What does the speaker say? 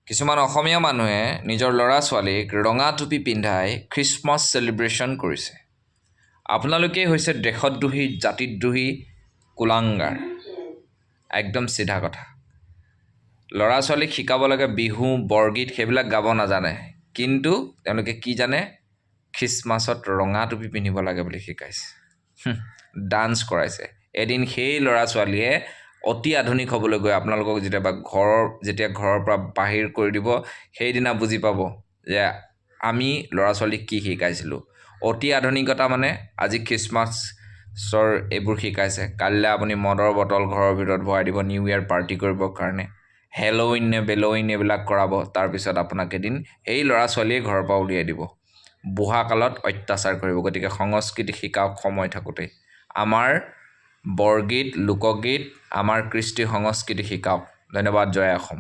কিছুমান অসমীয়া মানুহে নিজৰ ল'ৰা ছোৱালীক ৰঙা টুপি পিন্ধাই খ্ৰীষ্টমাছ চেলিব্ৰেশ্যন কৰিছে। আপোনালোকেই হৈছে দেশদ্ৰোহী, জাতিদ্ৰোহী, কুলাংগাৰ। একদম চিধা কথা। ল'ৰা ছোৱালীক শিকাব লাগে বিহু, বৰগীত সেইবিলাক গাব নাজানে, কিন্তু তেওঁলোকে কি জানে? খ্ৰীষ্টমাছত ৰঙা টুপি পিন্ধিব লাগে বুলি শিকাইছে। ডান্স কৰাইছে। এদিন সেই ল'ৰা ছোৱালীয়ে অতি আধুনিক হ'বলৈ গৈ আপোনালোকক যেতিয়া ঘৰৰ পৰা বাহিৰ কৰি দিব, সেইদিনা বুজি পাব যে আমি ল'ৰা ছোৱালীক কি শিকাইছিলোঁ। অতি আধুনিকতা মানে আজি খ্ৰীষ্টমাছৰ এইবোৰ শিকাইছে, কাইলৈ আপুনি মদৰ বটল ঘৰৰ ভিতৰত ভৰাই দিব নিউ ইয়েৰ পাৰ্টি কৰিবৰ কাৰণে, হেল'উইন নে বেল'উইন এইবিলাক কৰাব। তাৰপিছত আপোনাক এদিন সেই ল'ৰা ছোৱালীয়ে ঘৰৰ পৰা উলিয়াই দিব, বুঢ়া কালত অত্যাচাৰ কৰিব। গতিকে সংস্কৃতি শিকাওক সময় থাকোঁতেই। আমাৰ বৰগীত, লোকগীত, আমাৰ কৃষ্টি সংস্কৃতি শিকাওক। ধন্যবাদ। জয় অসম।